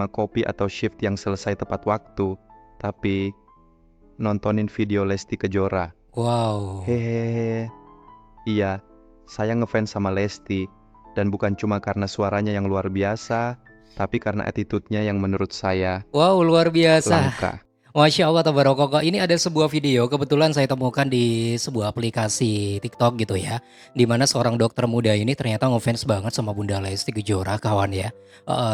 kopi atau shift yang selesai tepat waktu, tapi nontonin video Lesti Kejora. Wow. Hehehe. Iya, saya ngefans sama Lesti, dan bukan cuma karena suaranya yang luar biasa, tapi karena attitude-nya yang menurut saya Wow, luar biasa. langka. Masya Allah, tabarakallah. Ini ada sebuah video, kebetulan saya temukan di sebuah aplikasi TikTok gitu ya. Di mana seorang dokter muda ini ternyata ngefans banget sama Bunda Lesti Kejora, kawan ya.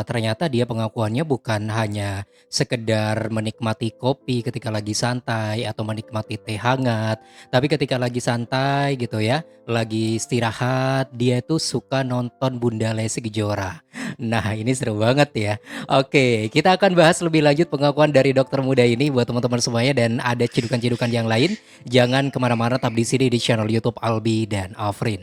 Ternyata dia pengakuannya bukan hanya sekedar menikmati kopi ketika lagi santai atau menikmati teh hangat. Tapi ketika lagi santai gitu ya, lagi istirahat, dia tuh suka nonton Bunda Lesti Kejora. Nah, ini seru banget ya. Oke, kita akan bahas lebih lanjut pengakuan dari dokter muda ini buat teman-teman semuanya dan ada cidukan-cidukan yang lain. Jangan kemana-mana, tetap di sini di channel YouTube Albi dan Afrin.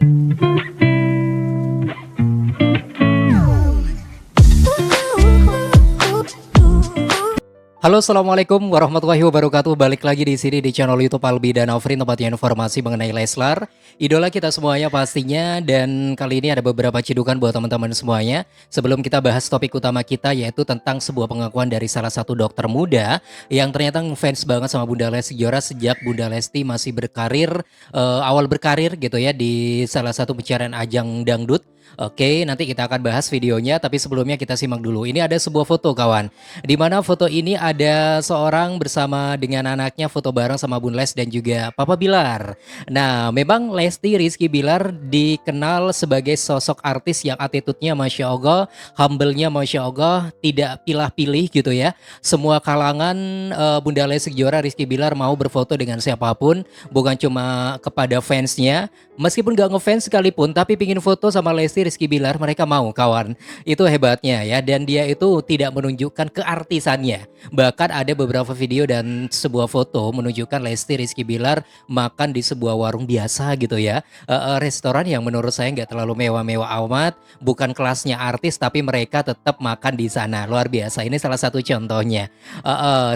Halo, assalamualaikum warahmatullahi wabarakatuh. Balik lagi di sini di channel YouTube Albi dan Afrin, tempatnya informasi mengenai Leslar, idola kita semuanya pastinya. Dan kali ini ada beberapa cidukan buat teman-teman semuanya. Sebelum kita bahas topik utama kita, yaitu tentang sebuah pengakuan dari salah satu dokter muda yang ternyata ngefans banget sama Bunda Lesti Kejora sejak Bunda Lesti masih berkarir, awal berkarir gitu ya di salah satu pencarian ajang dangdut. Oke, nanti kita akan bahas videonya, tapi sebelumnya kita simak dulu. Ini ada sebuah foto, kawan, di mana foto ini ada seorang bersama dengan anaknya foto bareng sama Bun Les dan juga Papa Bilar. Nah, memang Lesti Rizky Bilar dikenal sebagai sosok artis yang attitude-nya Masya Allah, humble-nya Masya Allah, tidak pilah-pilih gitu ya. Semua kalangan Bunda Lesti Kejora, Rizky Bilar mau berfoto dengan siapapun, bukan cuma kepada fansnya. Meskipun gak ngefans sekalipun, tapi pingin foto sama Lesti Rizky Bilar, mereka mau, kawan. Itu hebatnya ya, dan dia itu tidak menunjukkan keartisannya. Bahkan ada beberapa video dan sebuah foto menunjukkan Lesti Rizky Bilar makan di sebuah warung biasa gitu ya. Restoran yang menurut saya nggak terlalu mewah-mewah amat, bukan kelasnya artis tapi mereka tetap makan di sana. Luar biasa. Ini salah satu contohnya.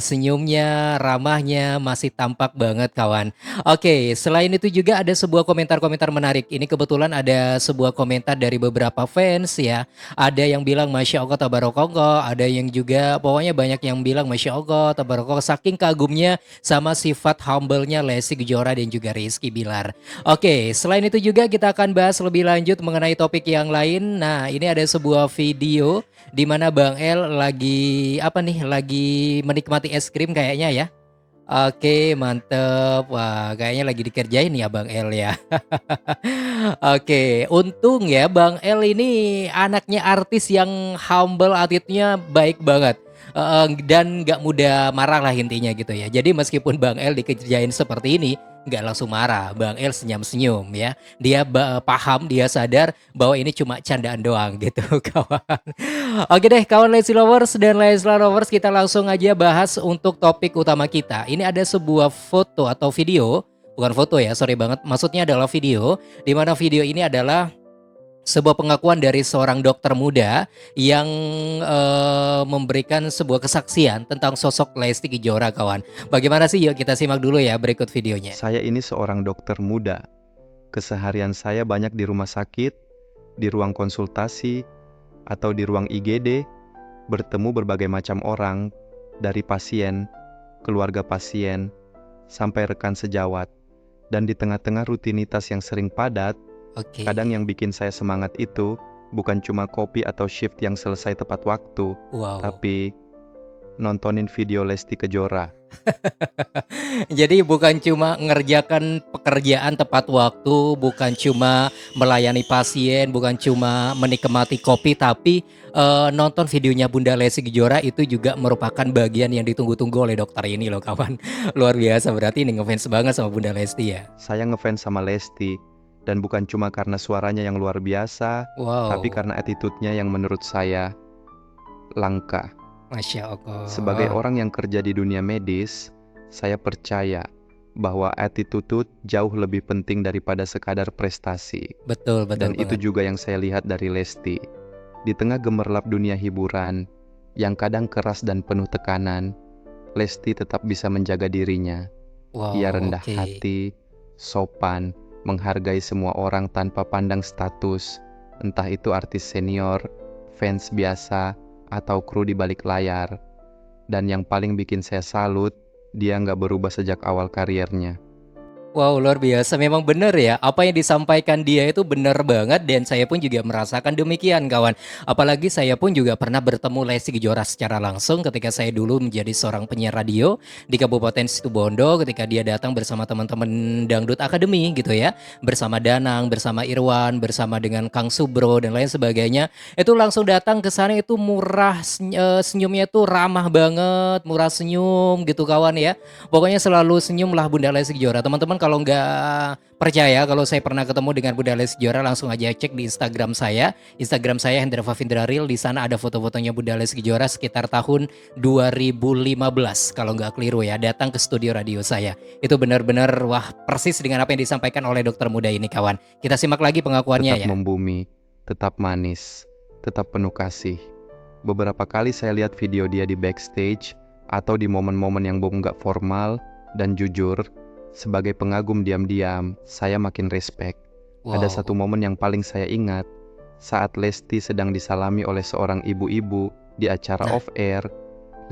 Senyumnya, ramahnya masih tampak banget, kawan. Oke, selain itu juga ada sebuah komentar-komentar menarik. Ini kebetulan ada sebuah komentar dari beberapa fans ya. Ada yang bilang Masya Allah tabarakallah, ada yang juga pokoknya banyak yang bilang Masya Allah tabarakallah, saking kagumnya sama sifat humble-nya Lesti Kejora dan juga Rizky Bilar. Oke, selain itu juga kita akan bahas lebih lanjut mengenai topik yang lain. Nah, ini ada sebuah video di mana Bang El lagi apa nih? Lagi menikmati es krim kayaknya ya. Oke, mantep. Wah, kayaknya lagi dikerjain ya Bang El ya. Oke, untung ya Bang El ini anaknya artis yang humble, attitude-nya baik banget. Dan nggak mudah marah lah intinya gitu ya. Jadi meskipun Bang El dikerjain seperti ini, nggak langsung marah. Bang El senyum-senyum ya. Dia paham, dia sadar bahwa ini cuma candaan doang gitu kawan. Oke deh kawan Lesti Lovers dan Leslar Lovers, kita langsung aja bahas untuk topik utama kita. Ini ada sebuah foto atau video, bukan foto ya, sorry banget. Maksudnya adalah video, di mana video ini adalah sebuah pengakuan dari seorang dokter muda yang memberikan sebuah kesaksian tentang sosok Lesti Kejora, kawan. Bagaimana sih? Yuk kita simak dulu ya berikut videonya. Saya ini seorang dokter muda. Keseharian saya banyak di rumah sakit, di ruang konsultasi, atau di ruang IGD, bertemu berbagai macam orang, dari pasien, keluarga pasien, sampai rekan sejawat. Dan di tengah-tengah rutinitas yang sering padat, Oke. kadang yang bikin saya semangat itu bukan cuma kopi atau shift yang selesai tepat waktu, Wow. tapi nontonin video Lesti Kejora. Jadi bukan cuma ngerjakan pekerjaan tepat waktu, bukan cuma melayani pasien, bukan cuma menikmati kopi, tapi nonton videonya Bunda Lesti Kejora itu juga merupakan bagian yang ditunggu-tunggu oleh dokter ini loh, kawan. Luar biasa, berarti ini ngefans banget sama Bunda Lesti ya. Saya ngefans sama Lesti, dan bukan cuma karena suaranya yang luar biasa, tapi Wow, karena attitude-nya yang menurut saya langka. Masya Sebagai Allah. orang yang kerja di dunia medis, saya percaya bahwa attitude jauh lebih penting daripada sekadar prestasi. Betul, betul Dan itu banget. juga yang saya lihat dari Lesti. Di tengah gemerlap dunia hiburan, yang kadang keras dan penuh tekanan, Lesti tetap bisa menjaga dirinya. Ia Wow, rendah oke. hati, sopan, menghargai semua orang tanpa pandang status, entah itu artis senior, fans biasa, atau kru di balik layar. Dan yang paling bikin saya salut, dia nggak berubah sejak awal karirnya. Wow, luar biasa. Memang benar ya, apa yang disampaikan dia itu benar banget dan saya pun juga merasakan demikian, kawan. Apalagi saya pun juga pernah bertemu Lesti Kejora secara langsung ketika saya dulu menjadi seorang penyiar radio di Kabupaten Situbondo ketika dia datang bersama teman-teman Dangdut Academy gitu ya, bersama Danang, bersama Irwan, bersama dengan Kang Subro dan lain sebagainya. Itu langsung datang ke sana itu murah, senyumnya itu ramah banget, murah senyum gitu kawan ya. Pokoknya selalu senyum lah Bunda Lesti Kejora. Teman-teman kalau nggak percaya kalau saya pernah ketemu dengan Bunda Lesti Kejora, langsung aja cek di Instagram saya. Instagram saya Hendra Fafindra Real. Di sana ada foto-fotonya Bunda Lesti Kejora sekitar tahun 2015 kalau nggak keliru ya. Datang ke studio radio saya. Itu benar-benar wah persis dengan apa yang disampaikan oleh dokter muda ini kawan. Kita simak lagi pengakuannya Tetap ya. membumi, tetap manis, tetap penuh kasih. Beberapa kali saya lihat video dia di backstage atau di momen-momen yang nggak formal, dan jujur, sebagai pengagum diam-diam, saya makin respect. Ada satu Wow, momen yang paling saya ingat, saat Lesti sedang disalami oleh seorang ibu-ibu di acara nah off-air.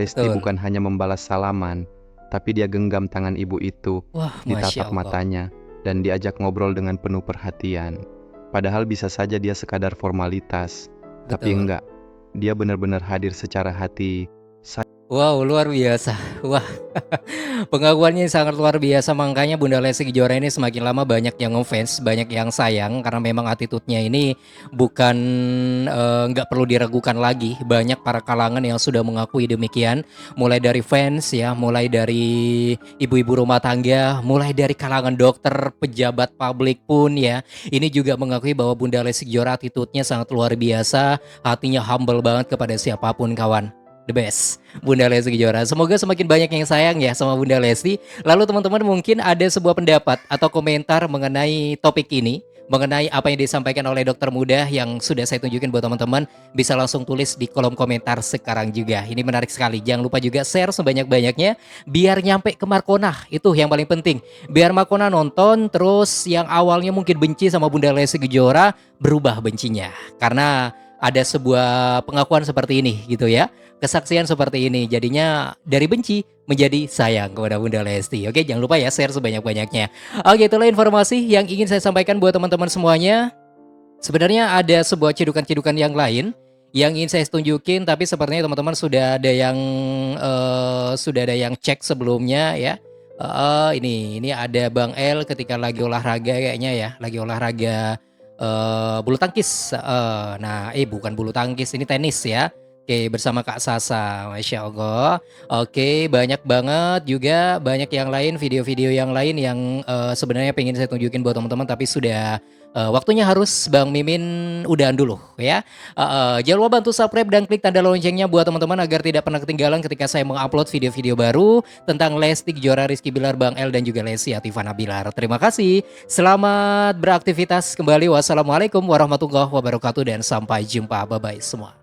Lesti betul. bukan hanya membalas salaman, tapi dia genggam tangan ibu itu, Wah, Masya ditatap Allah. matanya, dan diajak ngobrol dengan penuh perhatian. Padahal bisa saja dia sekadar formalitas, tapi Betul. enggak. Dia benar-benar hadir secara hati. Wow, luar biasa. Wah, pengakuannya sangat luar biasa. Makanya Bunda Lesti Kejora ini semakin lama banyak yang ngefans, banyak yang sayang karena memang attitude-nya ini bukan nggak perlu diragukan lagi. Banyak para kalangan yang sudah mengakui demikian, mulai dari fans ya, mulai dari ibu-ibu rumah tangga, mulai dari kalangan dokter, pejabat publik pun ya. Ini juga mengakui bahwa Bunda Lesti Kejora attitude-nya sangat luar biasa, hatinya humble banget kepada siapapun kawan. The best. Bunda Lesti Kejora. Semoga semakin banyak yang sayang ya sama Bunda Lesti. Lalu teman-teman mungkin ada sebuah pendapat atau komentar mengenai topik ini, mengenai apa yang disampaikan oleh dokter muda yang sudah saya tunjukin buat teman-teman, bisa langsung tulis di kolom komentar sekarang juga. Ini menarik sekali. Jangan lupa juga share sebanyak-banyaknya biar nyampe ke Markona. Itu yang paling penting. Biar Markona nonton terus yang awalnya mungkin benci sama Bunda Lesti Kejora berubah bencinya. Karena ada sebuah pengakuan seperti ini gitu ya. Kesaksian seperti ini jadinya dari benci menjadi sayang kepada Bunda Lesti. Oke, jangan lupa ya share sebanyak-banyaknya. Oke, itulah informasi yang ingin saya sampaikan buat teman-teman semuanya. Sebenarnya ada sebuah cedukan-cedukan yang lain yang ingin saya tunjukin, tapi sepertinya teman-teman sudah ada yang cek sebelumnya ya. Ini ada Bang El ketika lagi olahraga kayaknya ya, lagi olahraga bulu tangkis. Nah, bukan bulu tangkis, ini tenis ya. Oke, bersama Kak Sasa, Masya Allah. Oke, banyak banget juga, banyak yang lain, video-video yang lain yang sebenarnya pengen saya tunjukin buat teman-teman, tapi sudah waktunya harus Bang Mimin udahan dulu ya. Jangan lupa bantu subscribe dan klik tanda loncengnya buat teman-teman agar tidak pernah ketinggalan ketika saya mengupload video-video baru tentang Lesti Kejora, Rizky Bilar, Bang El, dan juga Lesti Atifana Bilar. Terima kasih. Selamat beraktivitas kembali. Wassalamualaikum warahmatullahi wabarakatuh dan sampai jumpa. Bye-bye semua.